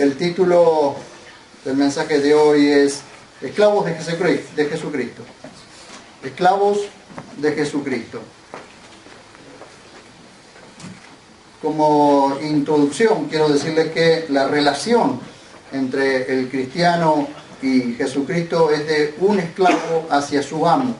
El título del mensaje de hoy es Esclavos de Jesucristo. Esclavos de Jesucristo. Como introducción quiero decirles que la relación entre el cristiano y Jesucristo es de un esclavo hacia su amo.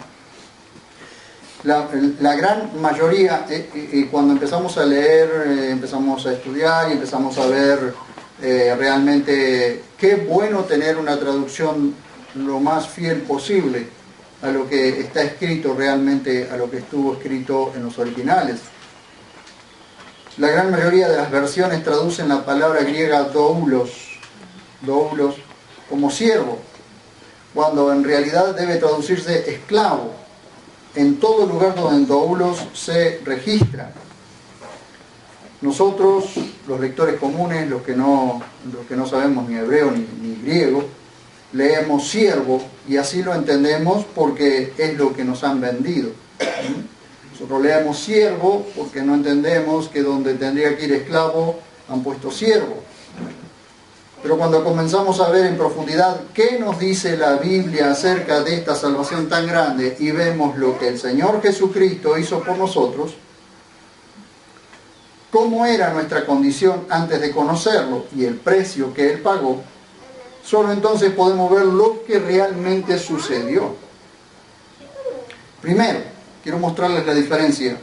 La gran mayoría, y cuando empezamos a leer, empezamos a estudiar y empezamos a ver realmente qué bueno tener una traducción lo más fiel posible a lo que está escrito realmente, a lo que estuvo escrito en los originales. La gran mayoría de las versiones traducen la palabra griega doulos como siervo, cuando en realidad debe traducirse esclavo. En todo lugar donde doulos se registra. Nosotros, los lectores comunes, los que no sabemos ni hebreo ni griego, leemos siervo y así lo entendemos porque es lo que nos han vendido. Nosotros leemos siervo porque no entendemos que donde tendría que ir esclavo han puesto siervo. Pero cuando comenzamos a ver en profundidad qué nos dice la Biblia acerca de esta salvación tan grande y vemos lo que el Señor Jesucristo hizo por nosotros, cómo era nuestra condición antes de conocerlo y el precio que Él pagó, solo entonces podemos ver lo que realmente sucedió. Primero, quiero mostrarles la diferencia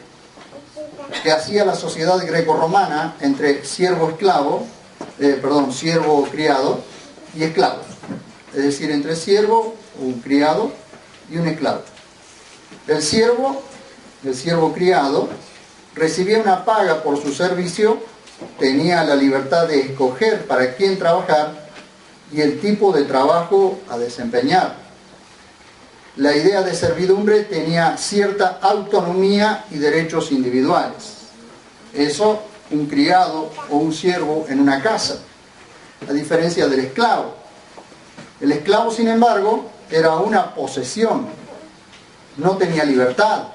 que hacía la sociedad grecorromana entre siervo criado y esclavo. Es decir, entre siervo, un criado y un esclavo. El siervo criado recibía una paga por su servicio, tenía la libertad de escoger para quién trabajar y el tipo de trabajo a desempeñar. La idea de servidumbre tenía cierta autonomía y derechos individuales. Eso un criado o un siervo en una casa, a diferencia del esclavo. El esclavo, sin embargo, era una posesión. No tenía libertad,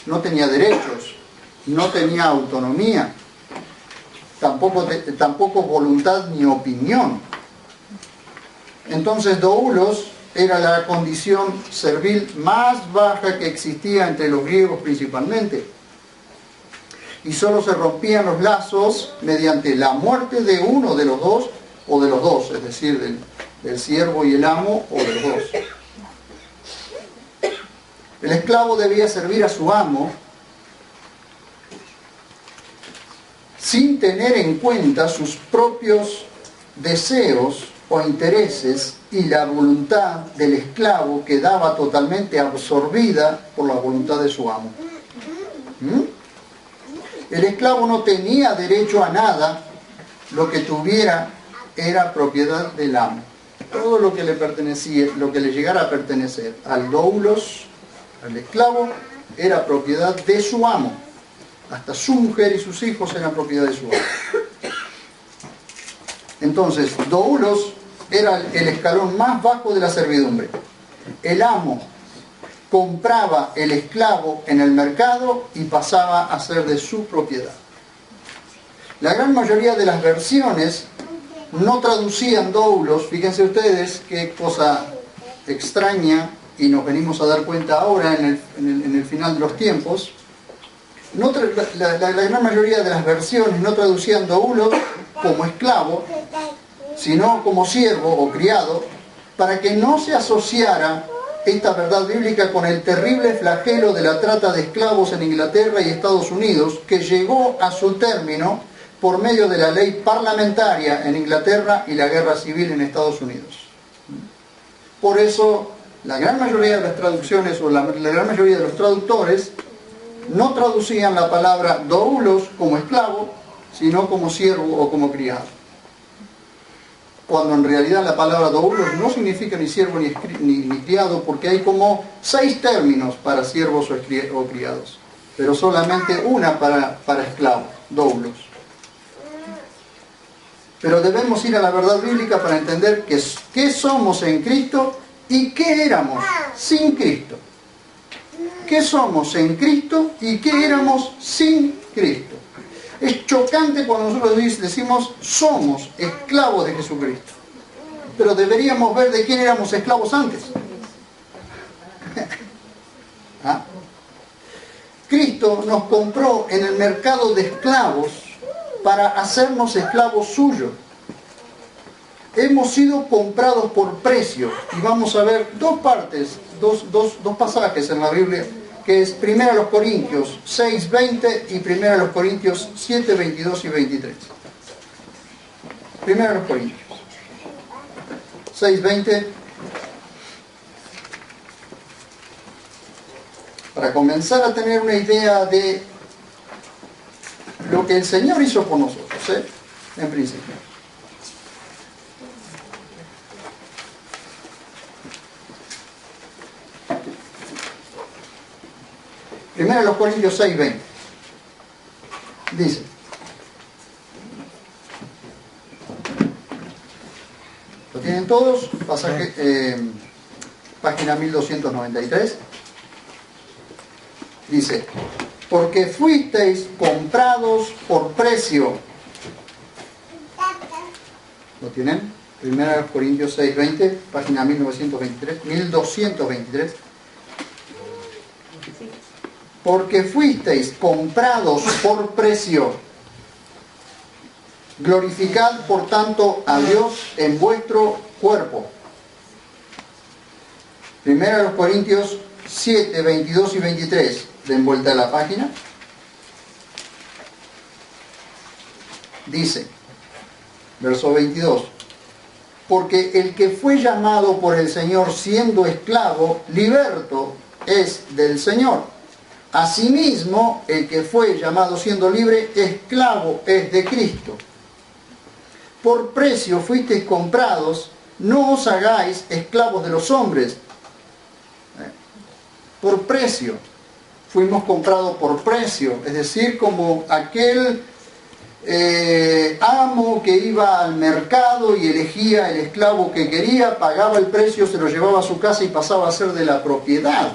no tenía derechos, no tenía autonomía, tampoco voluntad ni opinión. Entonces, doulos era la condición servil más baja que existía entre los griegos principalmente. Y solo se rompían los lazos mediante la muerte de uno de los dos, o de los dos, es decir, del siervo y el amo, o de los dos. El esclavo debía servir a su amo sin tener en cuenta sus propios deseos o intereses, y la voluntad del esclavo quedaba totalmente absorbida por la voluntad de su amo. El esclavo no tenía derecho a nada, lo que tuviera era propiedad del amo. Todo lo que le pertenecía, lo que le llegara a pertenecer al doulos, al esclavo, era propiedad de su amo. Hasta su mujer y sus hijos eran propiedad de su amo. Entonces, doulos era el escalón más bajo de la servidumbre. El amo compraba el esclavo en el mercado y pasaba a ser de su propiedad. La gran mayoría de las versiones no traducían doulos. Fíjense ustedes qué cosa extraña, y nos venimos a dar cuenta ahora en el final de los tiempos. La gran mayoría de las versiones no traducían doulos como esclavo, sino como siervo o criado, para que no se asociara esta verdad bíblica con el terrible flagelo de la trata de esclavos en Inglaterra y Estados Unidos, que llegó a su término por medio de la ley parlamentaria en Inglaterra y la guerra civil en Estados Unidos. Por eso, la gran mayoría de las traducciones, o la gran mayoría de los traductores, no traducían la palabra doulos como esclavo, sino como siervo o como criado. Cuando en realidad la palabra doulos no significa ni siervo ni criado, porque hay como 6 términos para siervos o criados, pero solamente una para esclavos, doulos. Pero debemos ir a la verdad bíblica para entender qué somos en Cristo y qué éramos sin Cristo. ¿Qué somos en Cristo y qué éramos sin Cristo? Es chocante cuando nosotros decimos somos esclavos de Jesucristo. Pero deberíamos ver de quién éramos esclavos antes. ¿Ah? Cristo nos compró en el mercado de esclavos para hacernos esclavos suyos. Hemos sido comprados por precio. Y vamos a ver dos partes, dos pasajes en la Biblia, que es 1 Corintios 6:20 y 1 Corintios 7:22 y 23. 1 Corintios 6:20. Para comenzar a tener una idea de lo que el Señor hizo por nosotros, en principio. Primero los Corintios 6:20. Dice: ¿lo tienen todos? Pasaje, página 1293. Dice: porque fuisteis comprados por precio. ¿Lo tienen? 1 Corintios 6:20, página 1223. Porque fuisteis comprados por precio. Glorificad por tanto a Dios en vuestro cuerpo. 1 Corintios 7, 22 y 23. Den vuelta a la página. Dice, verso 22: porque el que fue llamado por el Señor siendo esclavo, liberto es del Señor. Asimismo, el que fue llamado siendo libre, esclavo es de Cristo. Por precio fuisteis comprados, no os hagáis esclavos de los hombres. Por precio. Fuimos comprados por precio, es decir, como aquel amo que iba al mercado y elegía el esclavo que quería, pagaba el precio, se lo llevaba a su casa y pasaba a ser de la propiedad.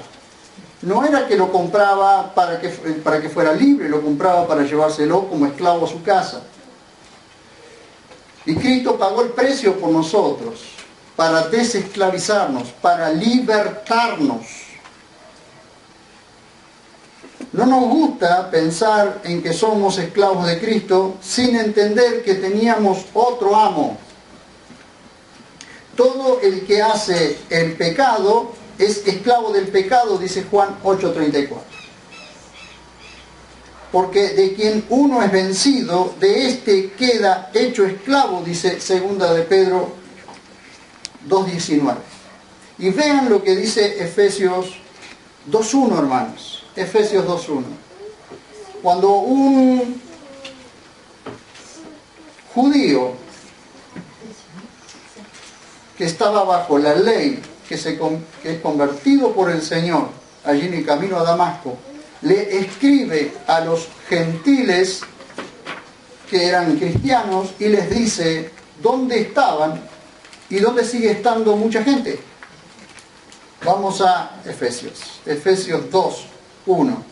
No era que lo compraba para que fuera libre, lo compraba para llevárselo como esclavo a su casa. Y Cristo pagó el precio por nosotros, para desesclavizarnos, para libertarnos. No nos gusta pensar en que somos esclavos de Cristo sin entender que teníamos otro amo. Todo el que hace el pecado es esclavo del pecado, dice Juan 8:34. Porque de quien uno es vencido, de éste queda hecho esclavo, dice 2 de Pedro 2:19. Y vean lo que dice Efesios 2:1, hermanos. Efesios 2:1. Cuando un judío que estaba bajo la ley, que es convertido por el Señor allí en el camino a Damasco, le escribe a los gentiles que eran cristianos y les dice dónde estaban y dónde sigue estando mucha gente. Vamos a Efesios 2:1.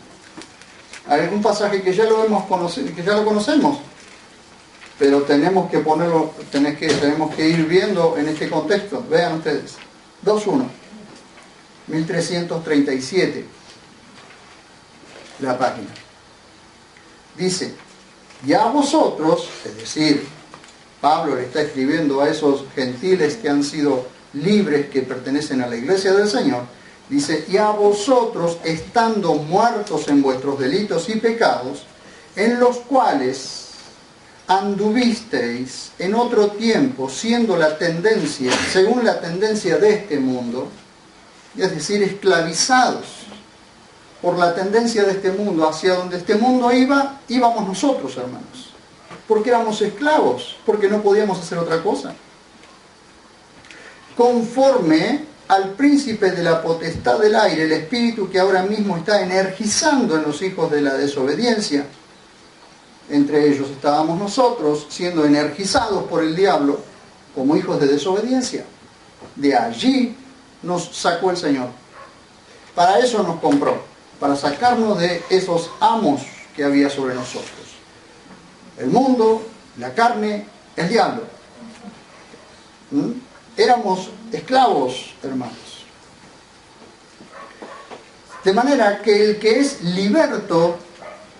Hay un pasaje que ya lo hemos conocido, que ya lo conocemos, pero tenemos que ponerlo, tenemos que ir viendo en este contexto. Vean ustedes. 2:1, 1337, la página. Dice: y a vosotros, es decir, Pablo le está escribiendo a esos gentiles que han sido libres, que pertenecen a la iglesia del Señor, dice: y a vosotros, estando muertos en vuestros delitos y pecados, en los cuales anduvisteis en otro tiempo, siendo la tendencia, según la tendencia de este mundo, es decir, esclavizados por la tendencia de este mundo, hacia donde este mundo iba, íbamos nosotros, hermanos, porque éramos esclavos, porque no podíamos hacer otra cosa. Conforme al príncipe de la potestad del aire, el espíritu que ahora mismo está energizando en los hijos de la desobediencia. Entre ellos estábamos nosotros, siendo energizados por el diablo como hijos de desobediencia. De allí nos sacó el Señor. Para eso nos compró, para sacarnos de esos amos que había sobre nosotros. el mundo, la carne, el diablo. Éramos esclavos, hermanos. De manera que el que es liberto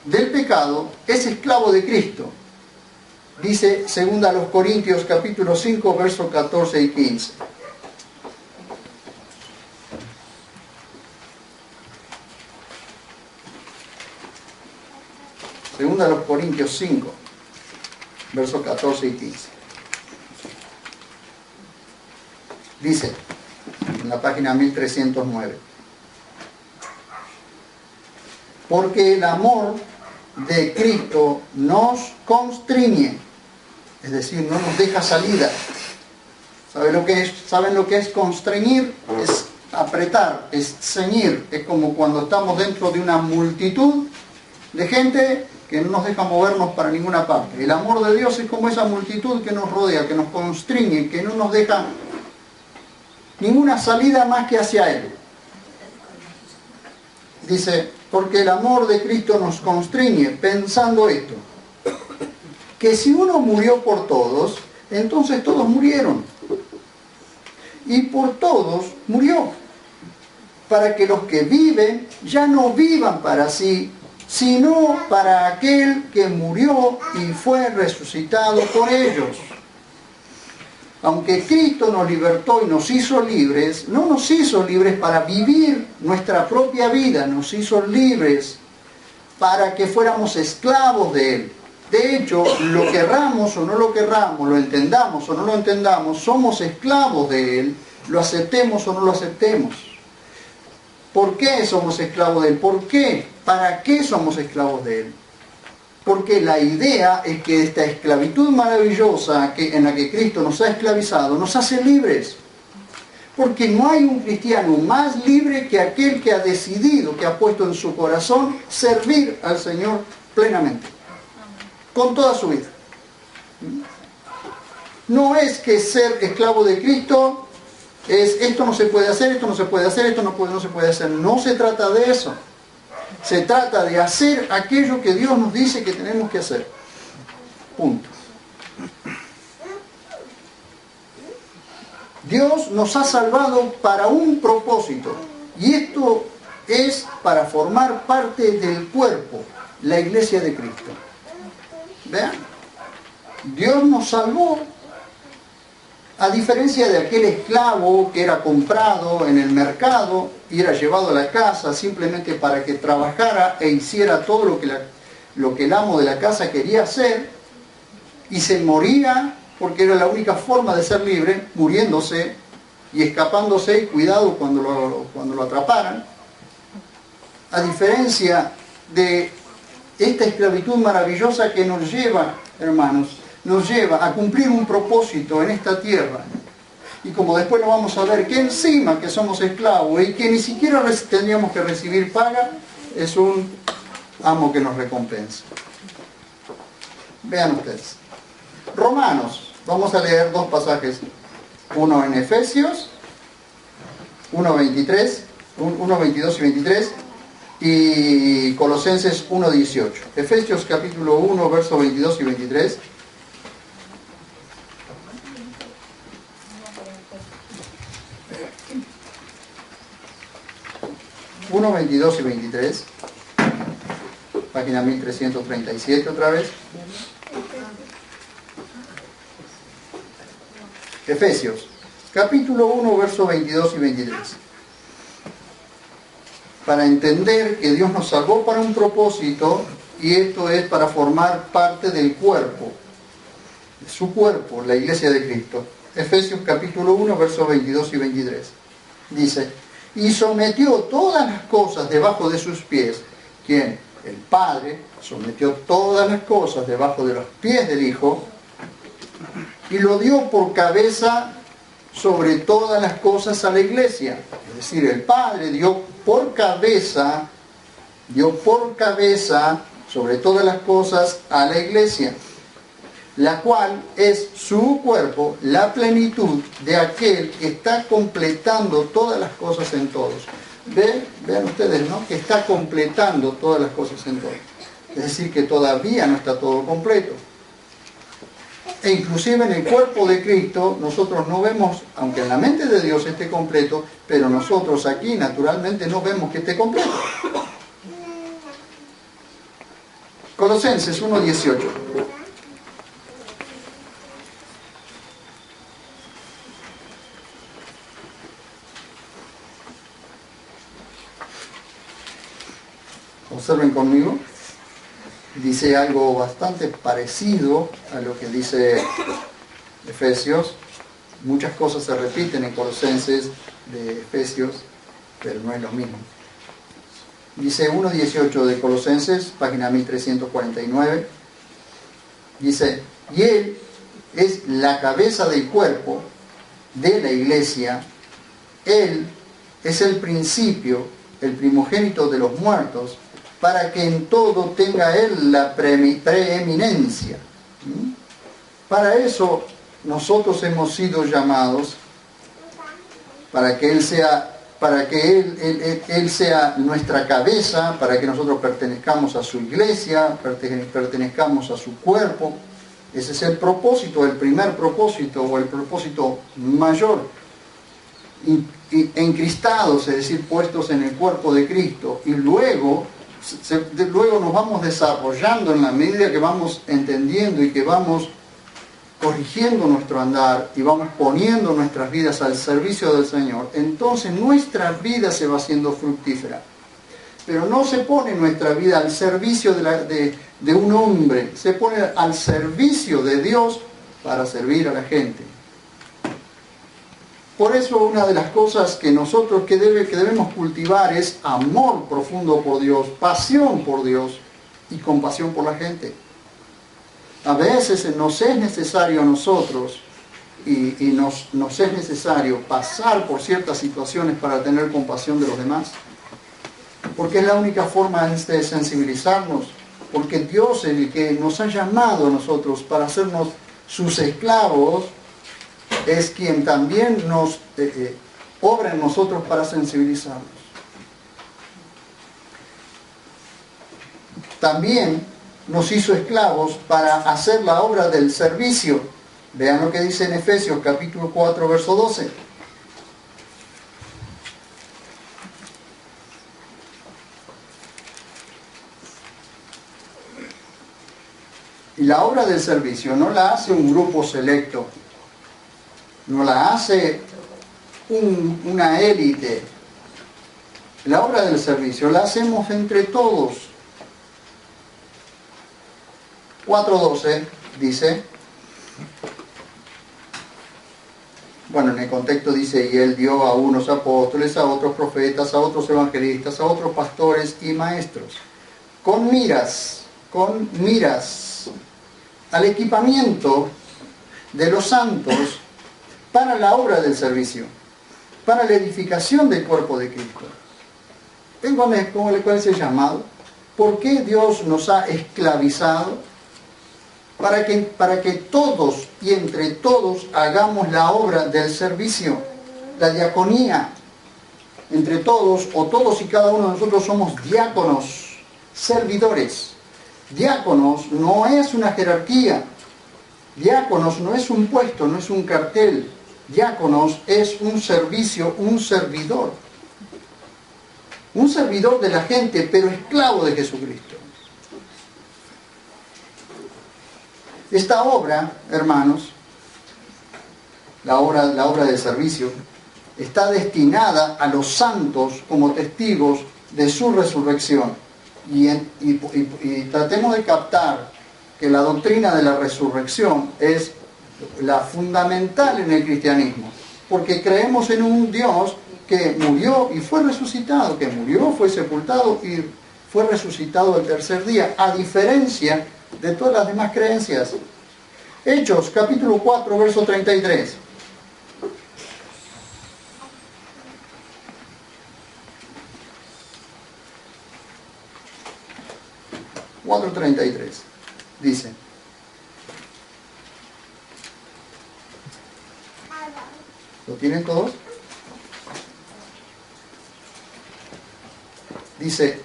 del pecado es esclavo de Cristo. Dice 2 Corintios capítulo 5, versos 14 y 15. Segunda a los Corintios 5, versos 14 y 15. Dice, en la página 1309, porque el amor de Cristo nos constriñe, es decir, no nos deja salida. ¿Saben lo que es constreñir? Es apretar, es ceñir. Es como cuando estamos dentro de una multitud de gente que no nos deja movernos para ninguna parte. El amor de Dios es como esa multitud que nos rodea, que nos constriñe, que no nos deja ninguna salida más que hacia Él. Dice, porque el amor de Cristo nos constriñe, pensando esto, que si uno murió por todos, entonces todos murieron. Y por todos murió, para que los que viven ya no vivan para sí, sino para aquel que murió y fue resucitado por ellos. Aunque Cristo nos libertó y nos hizo libres, no nos hizo libres para vivir nuestra propia vida, nos hizo libres para que fuéramos esclavos de Él. De hecho, lo querramos o no lo querramos, lo entendamos o no lo entendamos, somos esclavos de Él, lo aceptemos o no lo aceptemos. ¿Por qué somos esclavos de Él? ¿Por qué? ¿Para qué somos esclavos de Él? Porque la idea es que esta esclavitud maravillosa en la que Cristo nos ha esclavizado nos hace libres. Porque no hay un cristiano más libre que aquel que ha decidido, que ha puesto en su corazón servir al Señor plenamente, con toda su vida. No es que ser esclavo de Cristo es esto no se puede hacer, esto no se puede hacer, esto no se puede hacer. No se trata de eso. Se trata de hacer aquello que Dios nos dice que tenemos que hacer. Punto. Dios nos ha salvado para un propósito. Y esto es para formar parte del cuerpo, la iglesia de Cristo. Vean. Dios nos salvó, a diferencia de aquel esclavo que era comprado en el mercado y era llevado a la casa simplemente para que trabajara e hiciera todo lo que el amo de la casa quería hacer, y se moría porque era la única forma de ser libre, muriéndose y escapándose, y cuidado cuando lo atraparan. A diferencia de esta esclavitud maravillosa que nos lleva, hermanos, nos lleva a cumplir un propósito en esta tierra. Y como después lo vamos a ver, que encima que somos esclavos y que ni siquiera tendríamos que recibir paga, es un amo que nos recompensa. Vean ustedes. Romanos, vamos a leer dos pasajes. Uno en Efesios, 1:22 y 23, y Colosenses 1:18. Efesios capítulo 1, versos 22 y 23. 1, 22 y 23, página 1337 otra vez. Efesios, capítulo 1, versos 22 y 23. Para entender que Dios nos salvó para un propósito, y esto es para formar parte del cuerpo, de su cuerpo, la iglesia de Cristo. Efesios capítulo 1, versos 22 y 23. Dice: y sometió todas las cosas debajo de sus pies. ¿Quién? El Padre sometió todas las cosas debajo de los pies del Hijo y lo dio por cabeza sobre todas las cosas a la iglesia. Es decir, el Padre dio por cabeza sobre todas las cosas a la iglesia, la cual es su cuerpo, la plenitud de aquel que está completando todas las cosas en todos. Vean ustedes, ¿no? Que está completando todas las cosas en todos. Es decir, que todavía no está todo completo. E inclusive en el cuerpo de Cristo nosotros no vemos, aunque en la mente de Dios esté completo, pero nosotros aquí naturalmente no vemos que esté completo. Colosenses 1:18. Observen conmigo. Dice algo bastante parecido a lo que dice Efesios. Muchas cosas se repiten en Colosenses de Efesios, pero no es lo mismo. Dice 1:18 de Colosenses, página 1349. Dice, y Él es la cabeza del cuerpo de la iglesia. Él es el principio, el primogénito de los muertos, para que en todo tenga Él la preeminencia. Para eso nosotros hemos sido llamados, para que Él sea, Él sea nuestra cabeza, para que nosotros pertenezcamos a su iglesia, pertenezcamos a su cuerpo. Ese es el propósito, el primer propósito o el propósito mayor. Y encristados, es decir, puestos en el cuerpo de Cristo, y luego nos vamos desarrollando en la medida que vamos entendiendo y que vamos corrigiendo nuestro andar y vamos poniendo nuestras vidas al servicio del Señor. Entonces nuestra vida se va haciendo fructífera. Pero no se pone nuestra vida al servicio de un hombre, se pone al servicio de Dios para servir a la gente. Por eso una de las cosas que nosotros que debemos cultivar es amor profundo por Dios, pasión por Dios y compasión por la gente. A veces nos es necesario a nosotros y nos es necesario pasar por ciertas situaciones para tener compasión de los demás. Porque es la única forma de sensibilizarnos. Porque Dios, el que nos ha llamado a nosotros para hacernos sus esclavos, es quien también nos obra en nosotros para sensibilizarnos. También nos hizo esclavos para hacer la obra del servicio. Vean lo que dice en Efesios capítulo 4, verso 12. Y la obra del servicio no la hace un grupo selecto, no la hace una élite. La obra del servicio la hacemos entre todos. 4:12 dice, bueno, en el contexto dice, y Él dio a unos apóstoles, a otros profetas, a otros evangelistas, a otros pastores y maestros, con miras al equipamiento de los santos para la obra del servicio, para la edificación del cuerpo de Cristo. ¿Ven cuál es el llamado? ¿Por qué Dios nos ha esclavizado? Para que todos y entre todos hagamos la obra del servicio, la diaconía. Entre todos, o todos y cada uno de nosotros somos diáconos, servidores. Diáconos no es una jerarquía. Diáconos no es un puesto, no es un cartel. Diáconos es un servicio, un servidor. Un servidor de la gente, pero esclavo de Jesucristo. Esta obra, hermanos, la obra del servicio, está destinada a los santos como testigos de su resurrección. Y tratemos de captar que la doctrina de la resurrección es la fundamental en el cristianismo, porque creemos en un Dios que murió y fue resucitado, que murió, fue sepultado y fue resucitado el tercer día, a diferencia de todas las demás creencias. Hechos, capítulo 4, verso 33. Dice: ¿lo tienen todos? Dice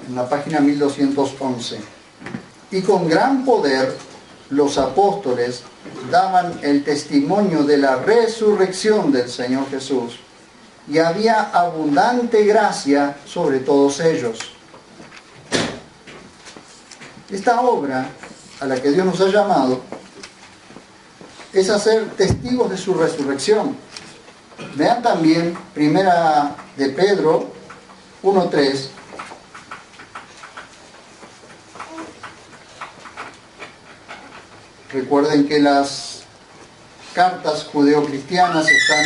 en la página 1211: y con gran poder los apóstoles daban el testimonio de la resurrección del Señor Jesús y había abundante gracia sobre todos ellos. Esta obra a la que Dios nos ha llamado es hacer testigos de su resurrección. Vean también Primera de Pedro 1:3. Recuerden que las cartas judeocristianas están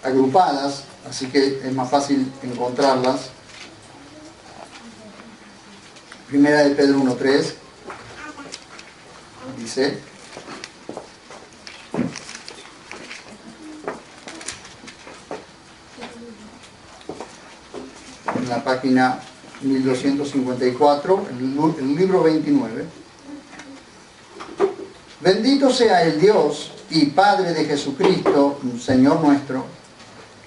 agrupadas, así que es más fácil encontrarlas. Primera de Pedro 1:3 dice: en la página 1254, el libro 29. Bendito sea el Dios y Padre de Jesucristo, Señor nuestro,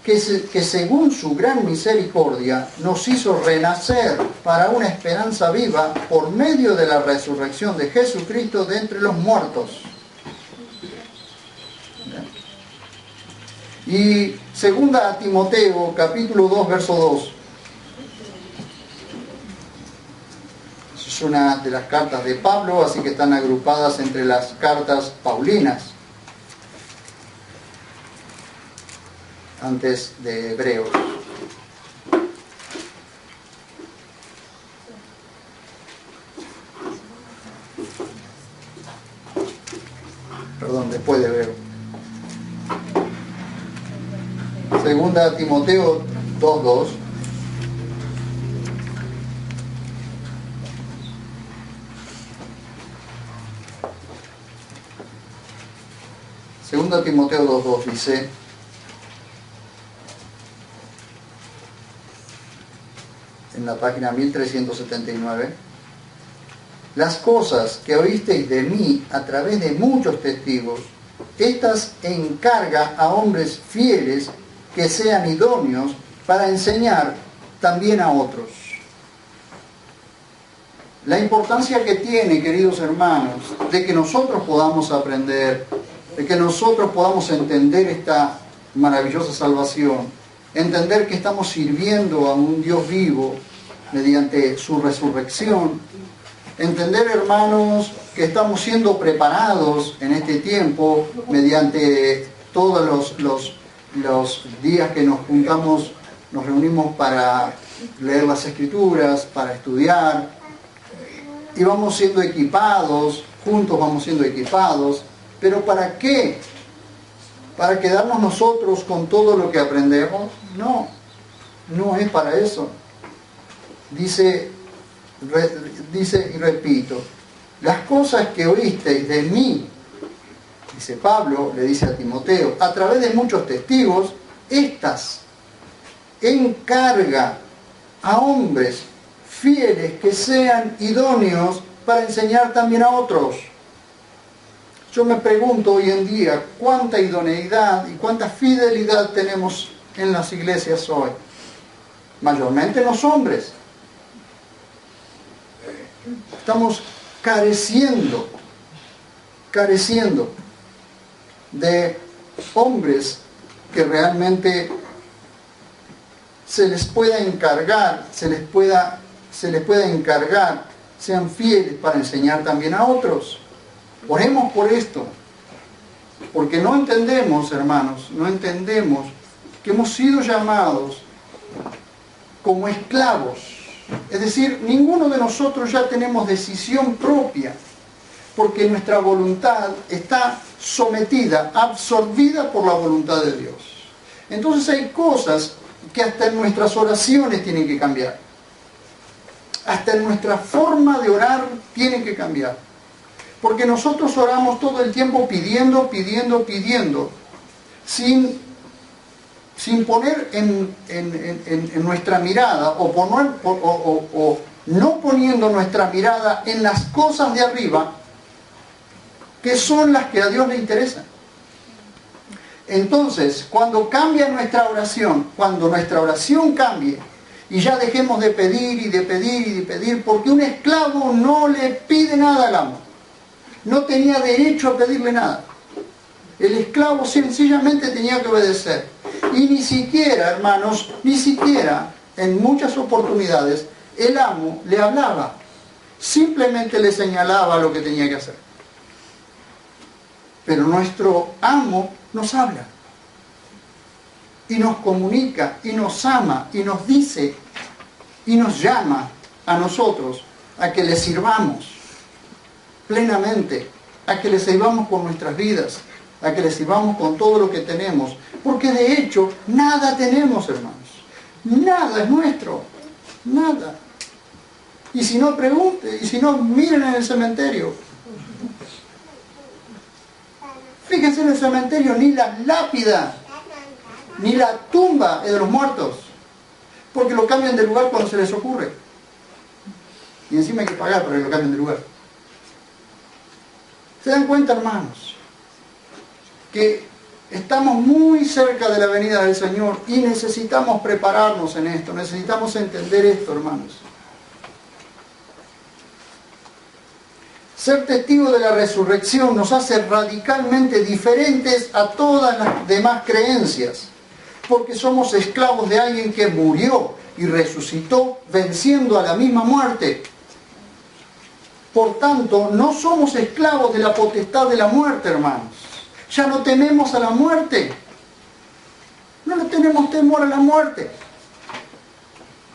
que según su gran misericordia nos hizo renacer para una esperanza viva por medio de la resurrección de Jesucristo de entre los muertos. Y segunda a Timoteo, capítulo 2, verso 2. Es una de las cartas de Pablo, así que están agrupadas entre las cartas paulinas, antes de Hebreos. Perdón, después de Hebreos. Segunda a Timoteo 2:2. Segunda Timoteo 2:2 dice: en la página 1379, las cosas que oísteis de mí a través de muchos testigos, estas encarga a hombres fieles que sean idóneos para enseñar también a otros. La importancia que tiene, queridos hermanos, de que nosotros podamos aprender, de que nosotros podamos entender esta maravillosa salvación, entender que estamos sirviendo a un Dios vivo mediante su resurrección, entender, hermanos, que estamos siendo preparados en este tiempo mediante todos los días que nos juntamos, nos reunimos para leer las Escrituras, para estudiar, y vamos siendo equipados, juntos vamos siendo equipados. ¿Pero para qué? ¿Para quedarnos nosotros con todo lo que aprendemos? No, no es para eso. Dice y repito, las cosas que oísteis de mí, dice Pablo, le dice a Timoteo, a través de muchos testigos, estas encarga a hombres fieles que sean idóneos para enseñar también a otros. Yo me pregunto hoy en día cuánta idoneidad y cuánta fidelidad tenemos en las iglesias hoy. Mayormente los hombres. Estamos careciendo de hombres que realmente se les pueda encargar, sean fieles para enseñar también a otros. Oremos por esto, porque no entendemos, hermanos, no entendemos que hemos sido llamados como esclavos. Es decir, ninguno de nosotros ya tenemos decisión propia, porque nuestra voluntad está sometida, absorbida por la voluntad de Dios. Entonces hay cosas que hasta en nuestras oraciones tienen que cambiar. Hasta en nuestra forma de orar tienen que cambiar. Porque nosotros oramos todo el tiempo pidiendo, sin poner en nuestra mirada, o no poniendo nuestra mirada en las cosas de arriba, que son las que a Dios le interesan. Entonces, cuando cambia nuestra oración, cuando nuestra oración cambie, y ya dejemos de pedir, porque un esclavo no le pide nada al amo. no tenía derecho a pedirle nada. El esclavo sencillamente tenía que obedecer. Y ni siquiera, hermanos, ni siquiera en muchas oportunidades el amo le hablaba. Simplemente le señalaba lo que tenía que hacer. Pero nuestro amo nos habla. Y nos comunica, y nos ama, y nos dice, y nos llama a nosotros a que le sirvamos plenamente, a que le sirvamos con nuestras vidas, a que le sirvamos con todo lo que tenemos. Porque de hecho, nada tenemos, hermanos. Nada es nuestro. Nada. Y si no, pregunten, y si no, miren en el cementerio. Fíjense en el cementerio, ni la lápida, ni la tumba es de los muertos. Porque lo cambian de lugar cuando se les ocurre. Y encima hay que pagar para que lo cambien de lugar. ¿Se dan cuenta, hermanos? Que estamos muy cerca de la venida del Señor y necesitamos prepararnos en esto, necesitamos entender esto, hermanos. Ser testigo de la resurrección nos hace radicalmente diferentes a todas las demás creencias, porque somos esclavos de alguien que murió y resucitó venciendo a la misma muerte. Por tanto, no somos esclavos de la potestad de la muerte, hermanos. Ya no tememos a la muerte. No le tenemos temor a la muerte.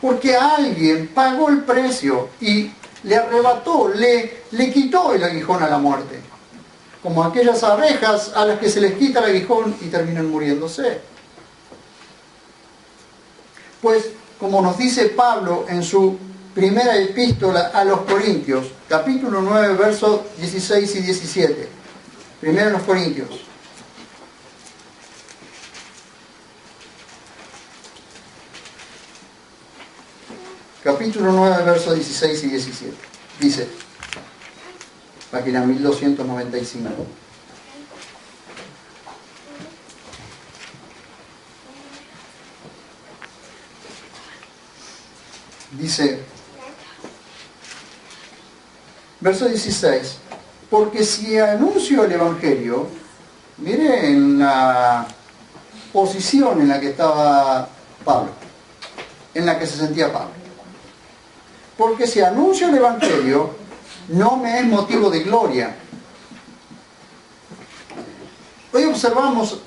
Porque alguien pagó el precio y le arrebató, le quitó el aguijón a la muerte. Como aquellas abejas a las que se les quita el aguijón y terminan muriéndose. Pues, como nos dice Pablo en su primera epístola a los Corintios, capítulo 9, versos 16 y 17. Primero los Corintios. Capítulo 9, versos 16 y 17. Dice, página 1295. Dice, verso 16, porque si anuncio el Evangelio, mire en la posición en la que estaba Pablo, en la que se sentía Pablo. Porque si anuncio el Evangelio, no me es motivo de gloria. Hoy observamos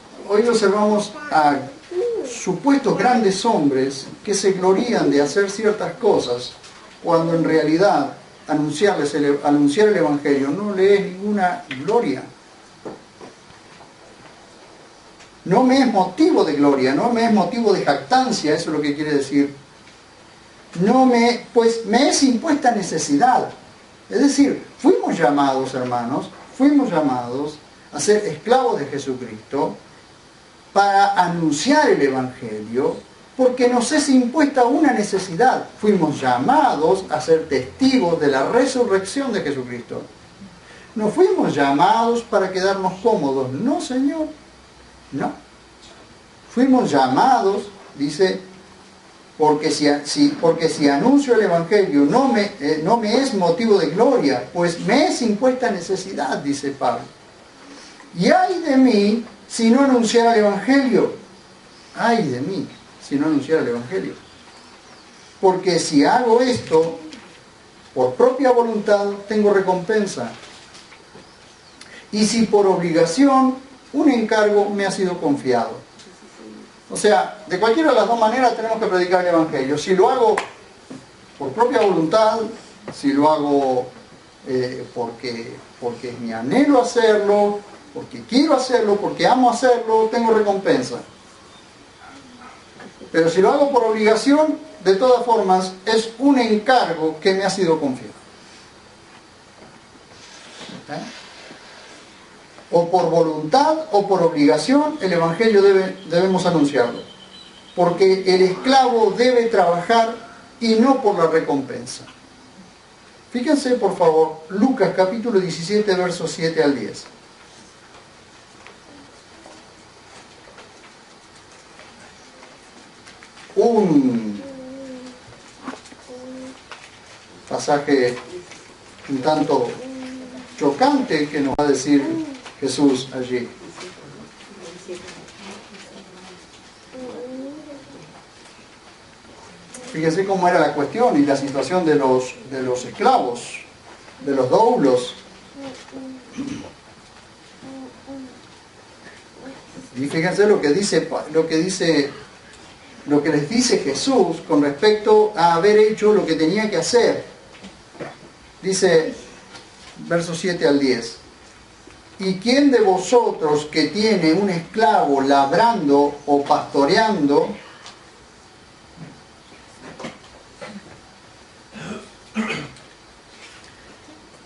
a supuestos grandes hombres que se glorían de hacer ciertas cosas, cuando en realidad anunciar el Evangelio no le es ninguna gloria. No me es motivo de gloria, no me es motivo de jactancia, eso es lo que quiere decir. Pues me es impuesta necesidad. Es decir, fuimos llamados, hermanos, fuimos llamados a ser esclavos de Jesucristo para anunciar el Evangelio, porque nos es impuesta una necesidad. Fuimos llamados a ser testigos de la resurrección de Jesucristo. No fuimos llamados para quedarnos cómodos. No, Señor. No. Fuimos llamados, dice, porque si anuncio el Evangelio no me es motivo de gloria, pues me es impuesta necesidad, dice Pablo. Y ay de mí si no anunciara el Evangelio. Ay de mí si no anunciara el Evangelio. Porque si hago esto por propia voluntad, tengo recompensa. Y si por obligación, un encargo me ha sido confiado. O sea, de cualquiera de las dos maneras tenemos que predicar el Evangelio. Si lo hago por propia voluntad, si lo hago porque es mi anhelo hacerlo, porque quiero hacerlo, porque amo hacerlo, tengo recompensa. Pero si lo hago por obligación, de todas formas, es un encargo que me ha sido confiado. ¿Eh? O por voluntad o por obligación, el Evangelio debemos anunciarlo. Porque el esclavo debe trabajar y no por la recompensa. Fíjense, por favor, Lucas capítulo 17, versos 7 al 10. Un pasaje un tanto chocante que nos va a decir Jesús allí. Fíjense cómo era la cuestión y la situación de los esclavos, de los doulos. Y fíjense lo que les dice Jesús con respecto a haber hecho lo que tenía que hacer. Dice, versos 7 al 10. ¿Y quién de vosotros que tiene un esclavo labrando o pastoreando,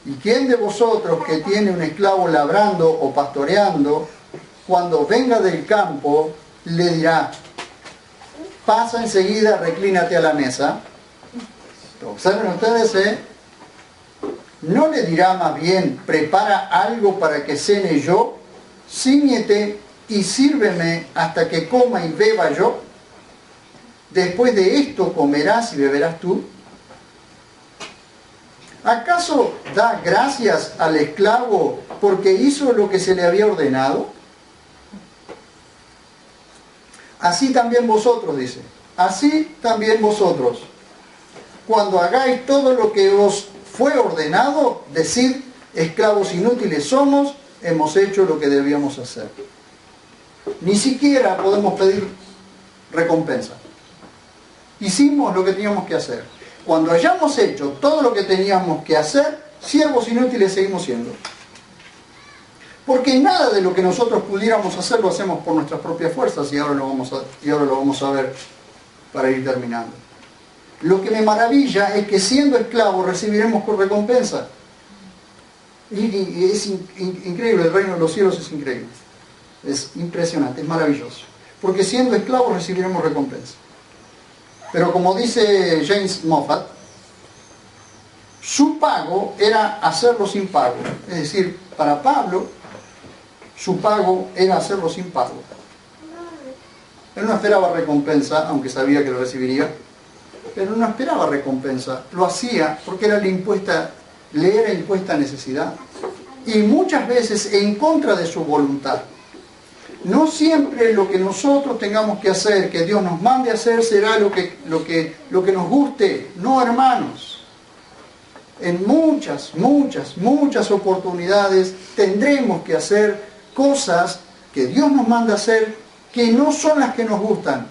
¿y quién de vosotros que tiene un esclavo labrando o pastoreando, cuando venga del campo, le dirá, pasa enseguida, reclínate a la mesa? Observen ustedes, ¿no le dirá más bien, prepara algo para que cene yo? Cíñete y sírveme hasta que coma y beba yo. Después de esto comerás y beberás tú. ¿Acaso da gracias al esclavo porque hizo lo que se le había ordenado? Así también vosotros, dice, así también vosotros, cuando hagáis todo lo que os fue ordenado, decid, esclavos inútiles somos, hemos hecho lo que debíamos hacer. Ni siquiera podemos pedir recompensa. Hicimos lo que teníamos que hacer. Cuando hayamos hecho todo lo que teníamos que hacer, siervos inútiles seguimos siendo. Porque nada de lo que nosotros pudiéramos hacer lo hacemos por nuestras propias fuerzas, y ahora lo vamos a ver para ir terminando. Lo que me maravilla es que siendo esclavos recibiremos por recompensa. Y es increíble, el reino de los cielos es increíble. Es impresionante, es maravilloso. Porque siendo esclavos recibiremos recompensa. Pero como dice James Moffat, su pago era hacerlo sin pago. Es decir, para Pablo, su pago era hacerlo sin pago. Él no esperaba recompensa, aunque sabía que lo recibiría, pero no esperaba recompensa. Lo hacía porque le era impuesta necesidad. Y muchas veces en contra de su voluntad. No siempre lo que nosotros tengamos que hacer, que Dios nos mande a hacer, será lo que nos guste. No, hermanos. En muchas oportunidades tendremos que hacer cosas que Dios nos manda a hacer que no son las que nos gustan.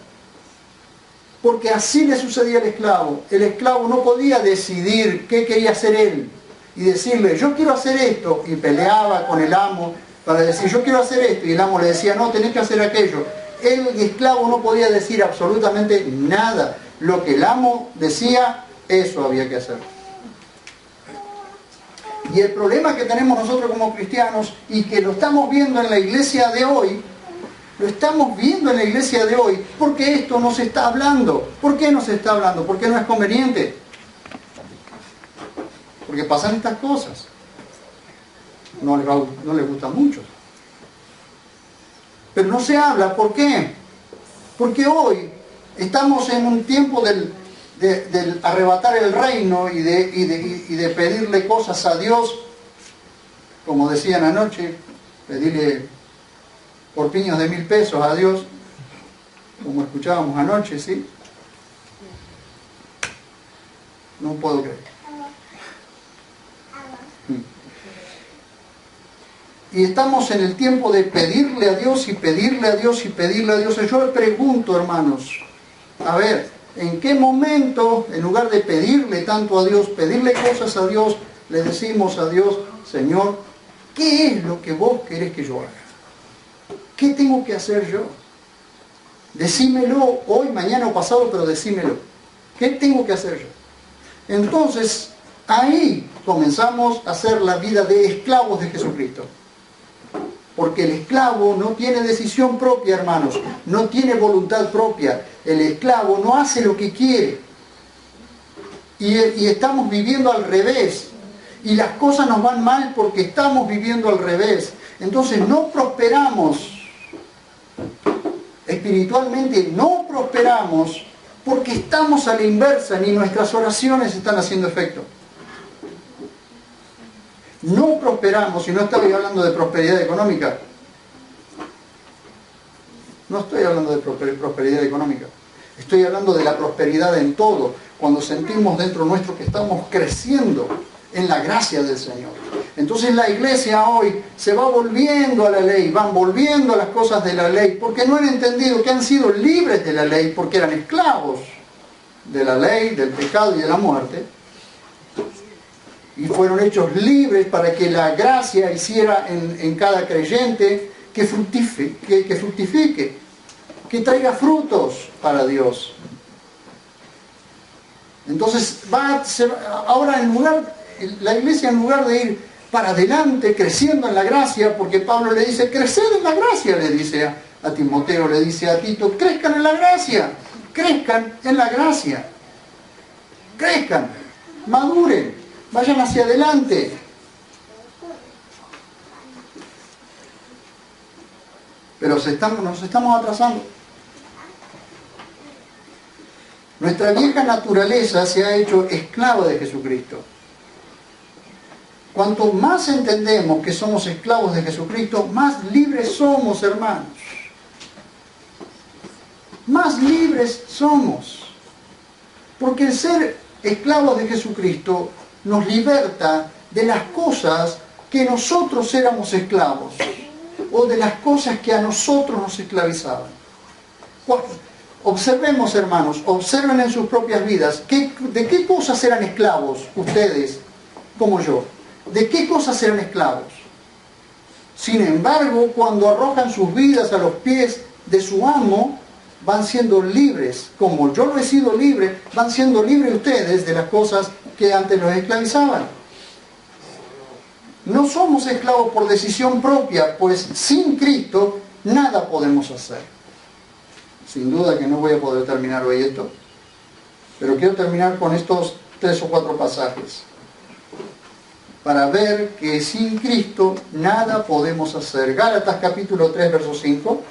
Porque así le sucedía al esclavo. El esclavo no podía decidir qué quería hacer él y decirle, yo quiero hacer esto, y peleaba con el amo para decir, yo quiero hacer esto, y el amo le decía, no, tenés que hacer aquello. El esclavo no podía decir absolutamente nada. Lo que el amo decía, eso había que hacer. Y el problema que tenemos nosotros como cristianos, y que lo estamos viendo en la iglesia de hoy, porque esto no se está hablando. ¿Por qué no se está hablando? Porque no es conveniente. Porque pasan estas cosas. No les gusta mucho. Pero no se habla. ¿Por qué? Porque hoy estamos en un tiempo del arrebatar el reino y de pedirle cosas a Dios, como decían anoche, pedirle corpiños de 1.000 pesos a Dios, como escuchábamos anoche, ¿sí? No puedo creer. Y estamos en el tiempo de pedirle a Dios y pedirle a Dios y pedirle a Dios. Y yo le pregunto, hermanos, a ver, ¿en qué momento, en lugar de pedirle tanto a Dios, pedirle cosas a Dios, le decimos a Dios, Señor, ¿qué es lo que vos querés que yo haga? ¿Qué tengo que hacer yo? Decímelo hoy, mañana o pasado, pero decímelo. ¿Qué tengo que hacer yo? Entonces, ahí comenzamos a hacer la vida de esclavos de Jesucristo. Porque el esclavo no tiene decisión propia, hermanos. No tiene voluntad propia. El esclavo no hace lo que quiere. Y estamos viviendo al revés. Y las cosas nos van mal porque estamos viviendo al revés. Entonces no prosperamos. Espiritualmente no prosperamos porque estamos a la inversa. Ni nuestras oraciones están haciendo efecto. no prosperamos, y no estoy hablando de prosperidad económica, no estoy hablando de prosperidad económica, estoy hablando de la prosperidad en todo, cuando sentimos dentro nuestro que estamos creciendo en la gracia del Señor. Entonces la iglesia hoy se va volviendo a la ley, van volviendo a las cosas de la ley, porque no han entendido que han sido libres de la ley, porque eran esclavos de la ley, del pecado y de la muerte, y fueron hechos libres para que la gracia hiciera en cada creyente que fructifique, que traiga frutos para Dios. Entonces ahora la iglesia, en lugar de ir para adelante creciendo en la gracia, porque Pablo le dice, creced en la gracia, le dice a Timoteo, le dice a Tito, crezcan en la gracia, crezcan, maduren, vayan hacia adelante. Pero nos estamos atrasando. Nuestra vieja naturaleza se ha hecho esclava de Jesucristo. Cuanto más entendemos que somos esclavos de Jesucristo, más libres somos, hermanos. Más libres somos. Porque el ser esclavos de Jesucristo nos liberta de las cosas que nosotros éramos esclavos, o de las cosas que a nosotros nos esclavizaban. Observemos, hermanos, observen en sus propias vidas, ¿de qué cosas eran esclavos ustedes, como yo? ¿De qué cosas eran esclavos? Sin embargo, cuando arrojan sus vidas a los pies de su amo, van siendo libres. Como yo lo he sido libre, van siendo libres ustedes de las cosas que antes los esclavizaban. No somos esclavos por decisión propia, pues sin Cristo nada podemos hacer. Sin duda que no voy a poder terminar hoy esto, pero quiero terminar con estos 3 o 4 pasajes, para ver que sin Cristo nada podemos hacer. Gálatas capítulo 3, verso 5.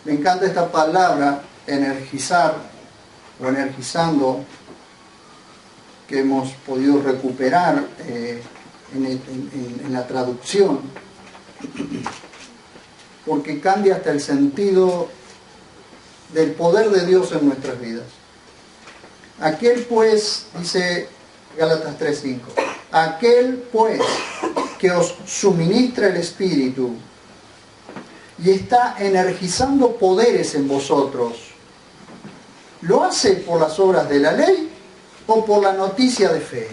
Me encanta esta palabra, energizar o energizando, que hemos podido recuperar en la traducción, porque cambia hasta el sentido del poder de Dios en nuestras vidas. Aquel pues, dice Gálatas 3:5, aquel pues que os suministra el Espíritu y está energizando poderes en vosotros, ¿lo hace por las obras de la ley o por la noticia de fe?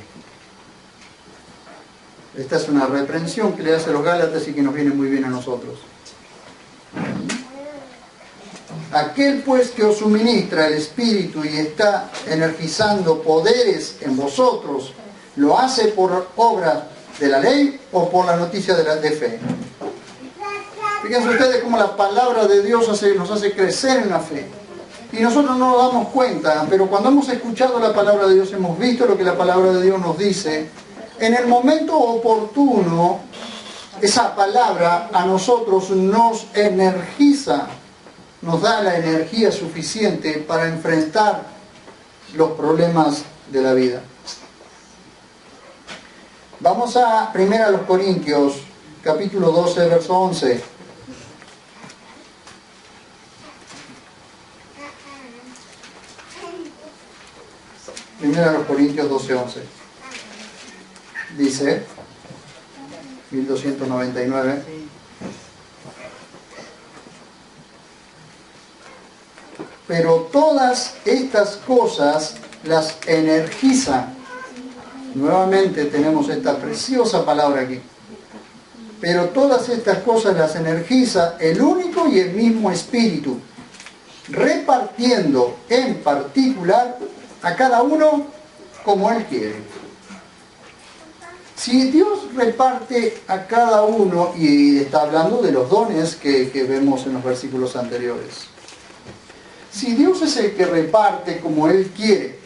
Esta es una reprensión que le hace a los Gálatas y que nos viene muy bien a nosotros. Aquel pues que os suministra el Espíritu y está energizando poderes en vosotros, ¿lo hace por obras de la ley o por la noticia de fe? Fíjense ustedes cómo la palabra de Dios nos hace crecer en la fe. Y nosotros no nos damos cuenta, pero cuando hemos escuchado la palabra de Dios, hemos visto lo que la palabra de Dios nos dice, en el momento oportuno, esa palabra a nosotros nos energiza, nos da la energía suficiente para enfrentar los problemas de la vida. Vamos a 1 Corintios, capítulo 12, verso 11. 1 Corintios 12, 11. Dice, 1299. Pero todas estas cosas las energizan. Nuevamente tenemos esta preciosa palabra aquí. Pero todas estas cosas las energiza el único y el mismo Espíritu, repartiendo en particular a cada uno como Él quiere. Si Dios reparte a cada uno, y está hablando de los dones que vemos en los versículos anteriores, si Dios es el que reparte como Él quiere,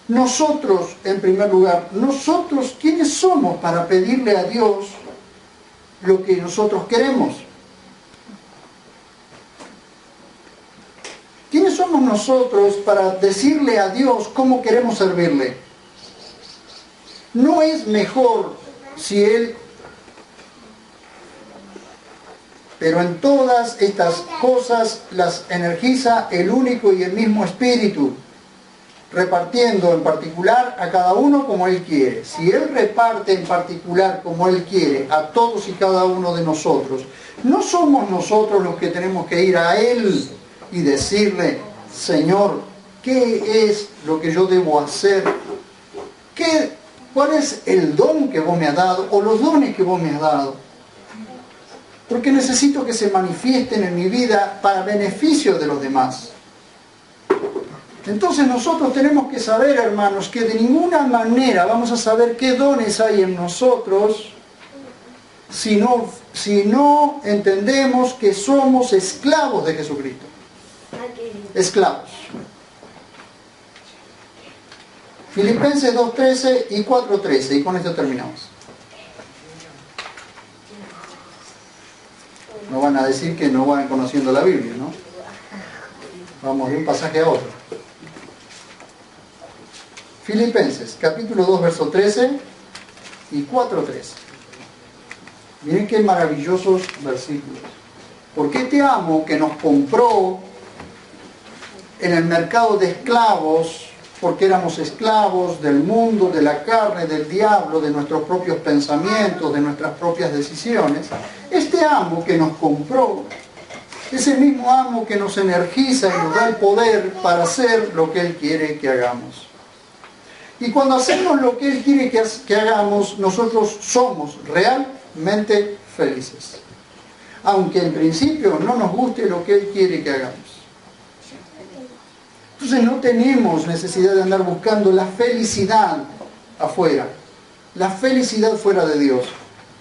nosotros, en primer lugar, nosotros, ¿quiénes somos para pedirle a Dios lo que nosotros queremos? ¿Quiénes somos nosotros para decirle a Dios cómo queremos servirle? ¿No es mejor si Él, pero en todas estas cosas las energiza el único y el mismo Espíritu, repartiendo en particular a cada uno como Él quiere? Si Él reparte en particular como Él quiere a todos y cada uno de nosotros, ¿no somos nosotros los que tenemos que ir a Él y decirle: Señor, ¿qué es lo que yo debo hacer? ¿Cuál es el don que vos me has dado o los dones que vos me has dado? Porque necesito que se manifiesten en mi vida para beneficio de los demás. Entonces nosotros tenemos que saber, hermanos, que de ninguna manera vamos a saber qué dones hay en nosotros si no entendemos que somos esclavos de Jesucristo. Esclavos. Filipenses 2:13 y 4:13, y con esto terminamos. No van a decir que no van conociendo la Biblia, ¿no? Vamos de un pasaje a otro. Filipenses, capítulo 2, verso 13 y 4:13. Miren qué maravillosos versículos. Porque este amo que nos compró en el mercado de esclavos, porque éramos esclavos del mundo, de la carne, del diablo, de nuestros propios pensamientos, de nuestras propias decisiones, este amo que nos compró es el mismo amo que nos energiza y nos da el poder para hacer lo que Él quiere que hagamos. Y cuando hacemos lo que Él quiere que hagamos, nosotros somos realmente felices. Aunque en principio no nos guste lo que Él quiere que hagamos. Entonces no tenemos necesidad de andar buscando la felicidad afuera, la felicidad fuera de Dios.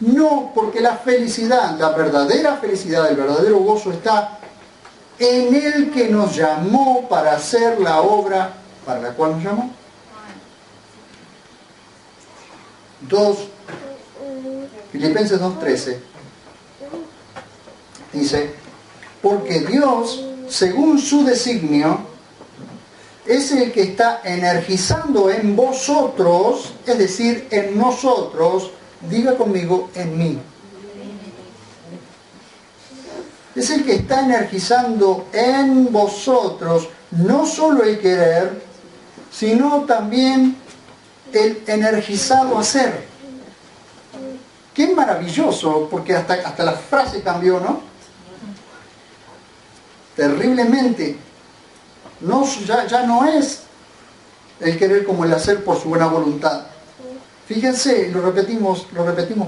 No, porque la felicidad, la verdadera felicidad, el verdadero gozo está en el que nos llamó para hacer la obra para la cual nos llamó. Filipenses 2:13 dice: porque Dios, según su designio, es el que está energizando en vosotros, es decir, en nosotros, diga conmigo, en mí. Es el que está energizando en vosotros no solo el querer, sino también el energizado hacer. Qué maravilloso, porque hasta la frase cambió, ¿no? Terriblemente. Ya no es el querer como el hacer por su buena voluntad. Fíjense, lo repetimos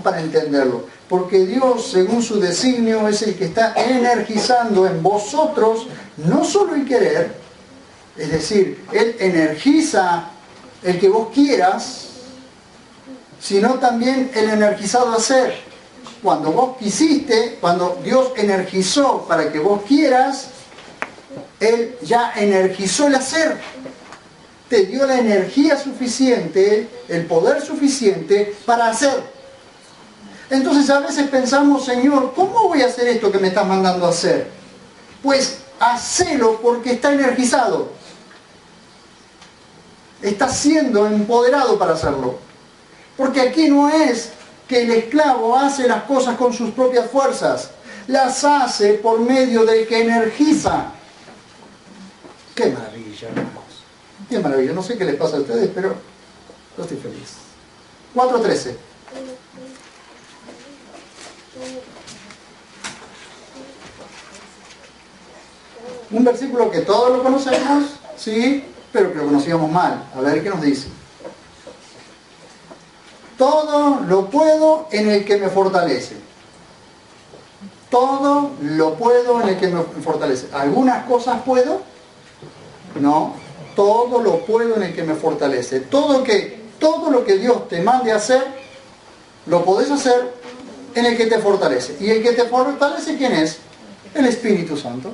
para entenderlo. Porque Dios, según su designio, es el que está energizando en vosotros no solo el querer, es decir, Él energiza el que vos quieras, sino también el energizado hacer. Cuando vos quisiste, cuando Dios energizó para que vos quieras, Él ya energizó el hacer. Te dio la energía suficiente, el poder suficiente para hacer. Entonces a veces pensamos: Señor, ¿cómo voy a hacer esto que me estás mandando a hacer? Pues hacelo porque está energizado. Está siendo empoderado para hacerlo. Porque aquí no es que el esclavo hace las cosas con sus propias fuerzas. Las hace por medio del que energiza. ¡Qué maravilla, hermanos! ¡Qué maravilla! No sé qué les pasa a ustedes, pero yo estoy feliz. 4:13. Un versículo que todos lo conocemos, sí, pero que lo conocíamos mal. A ver qué nos dice. Todo lo puedo en el que me fortalece. Todo lo puedo en el que me fortalece. ¿Algunas cosas puedo? No. Todo lo puedo en el que me fortalece. Todo todo lo que Dios te mande a hacer, lo podés hacer en el que te fortalece. ¿Y el que te fortalece quién es? El Espíritu Santo.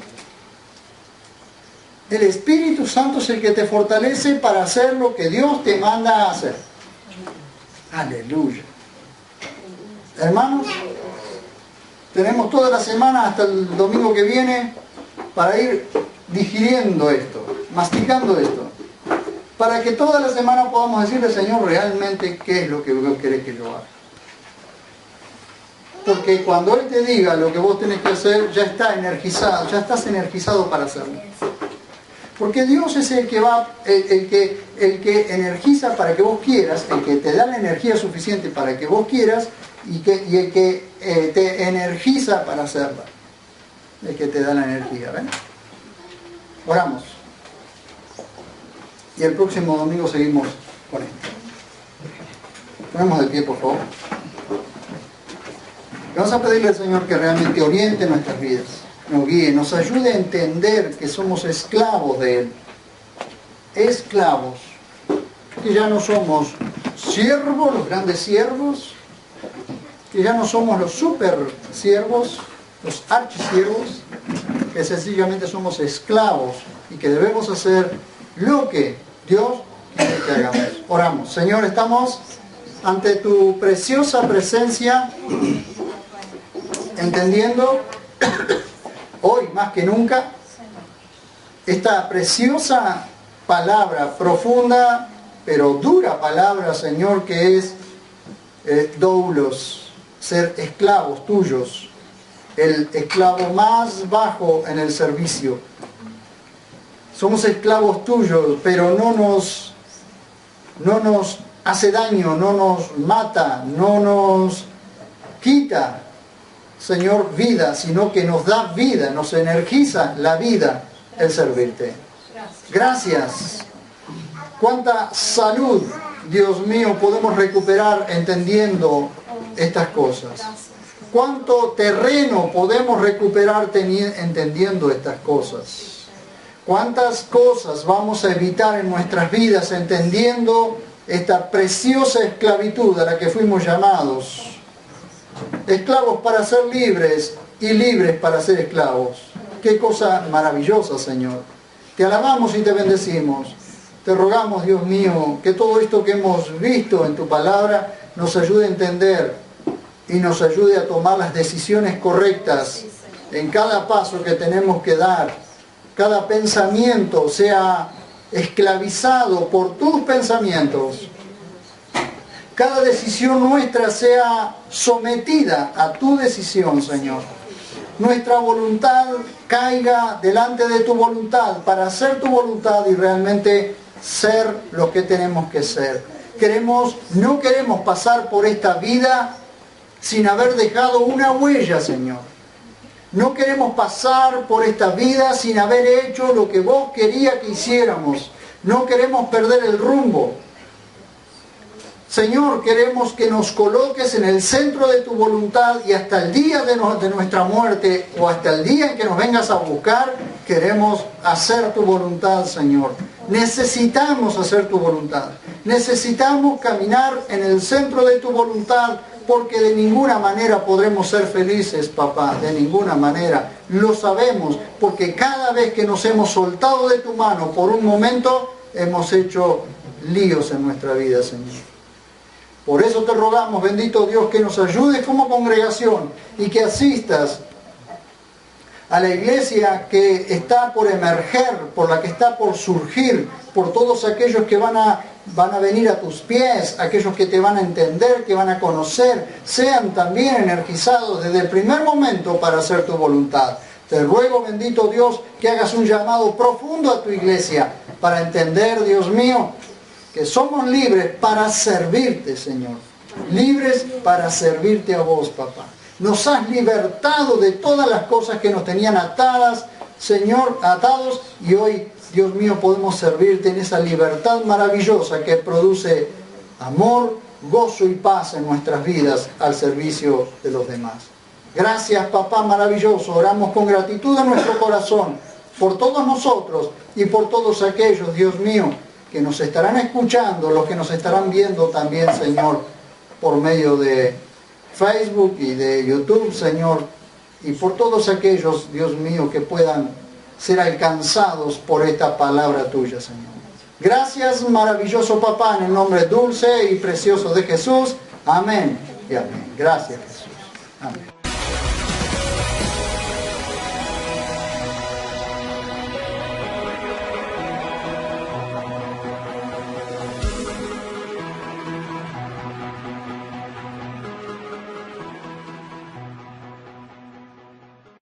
El Espíritu Santo es el que te fortalece para hacer lo que Dios te manda a hacer. Aleluya. Hermanos, tenemos toda la semana hasta el domingo que viene para ir digiriendo esto, masticando esto, para que toda la semana podamos decirle, Señor, realmente qué es lo que vos querés que yo haga. Porque cuando Él te diga lo que vos tenés que hacer, ya está energizado, ya estás energizado para hacerlo. Porque Dios es el que el que energiza para que vos quieras, el que te da la energía suficiente para que vos quieras, y el que te energiza para hacerla. El que te da la energía, ¿ven? Oramos. Y el próximo domingo seguimos con esto. Ponemos de pie, por favor. Vamos a pedirle al Señor que realmente oriente nuestras vidas, nos guíe, nos ayude a entender que somos esclavos de Él. Esclavos. Que ya no somos siervos, los grandes siervos, que ya no somos los super siervos, los archisiervos, que sencillamente somos esclavos y que debemos hacer lo que Dios quiere que hagamos. Oramos. Señor, estamos ante tu preciosa presencia, entendiendo hoy más que nunca esta preciosa palabra, profunda pero dura palabra, Señor, que es doulos, ser esclavos tuyos, el esclavo más bajo en el servicio. Somos esclavos tuyos, pero no nos hace daño, no nos mata, no nos quita, Señor, vida, sino que nos da vida, nos energiza la vida el servirte. Gracias. Cuánta salud, Dios mío, podemos recuperar entendiendo estas cosas. Cuánto terreno podemos recuperar entendiendo estas cosas. Cuántas cosas vamos a evitar en nuestras vidas entendiendo esta preciosa esclavitud a la que fuimos llamados. Esclavos para ser libres y libres para ser esclavos. Qué cosa maravillosa, Señor. Te alabamos y te bendecimos. Te rogamos, Dios mío, que todo esto que hemos visto en tu palabra nos ayude a entender y nos ayude a tomar las decisiones correctas en cada paso que tenemos que dar. Cada pensamiento sea esclavizado por tus pensamientos. Cada decisión nuestra sea sometida a tu decisión, Señor. Nuestra voluntad caiga delante de tu voluntad para hacer tu voluntad y realmente ser lo que tenemos que ser. No queremos pasar por esta vida sin haber dejado una huella, Señor. No queremos pasar por esta vida sin haber hecho lo que vos querías que hiciéramos. No queremos perder el rumbo. Señor, queremos que nos coloques en el centro de tu voluntad y hasta el día de nuestra muerte o hasta el día en que nos vengas a buscar, queremos hacer tu voluntad, Señor. Necesitamos hacer tu voluntad. Necesitamos caminar en el centro de tu voluntad porque de ninguna manera podremos ser felices, papá. De ninguna manera. Lo sabemos porque cada vez que nos hemos soltado de tu mano por un momento, hemos hecho líos en nuestra vida, Señor. Por eso te rogamos, bendito Dios, que nos ayudes como congregación y que asistas a la iglesia que está por emerger, por la que está por surgir, por todos aquellos que van a venir a tus pies, aquellos que te van a entender, que van a conocer, sean también energizados desde el primer momento para hacer tu voluntad. Te ruego, bendito Dios, que hagas un llamado profundo a tu iglesia para entender, Dios mío, que somos libres para servirte, Señor. Libres para servirte a vos, papá. Nos has libertado de todas las cosas que nos tenían atadas, Señor, atados, y hoy, Dios mío, podemos servirte en esa libertad maravillosa que produce amor, gozo y paz en nuestras vidas al servicio de los demás. Gracias, papá maravilloso. Oramos con gratitud en nuestro corazón por todos nosotros y por todos aquellos, Dios mío, que nos estarán escuchando, los que nos estarán viendo también, Señor, por medio de Facebook y de YouTube, Señor, y por todos aquellos, Dios mío, que puedan ser alcanzados por esta palabra tuya, Señor. Gracias, maravilloso Papá, en el nombre dulce y precioso de Jesús. Amén y amén. Gracias, Jesús. Amén.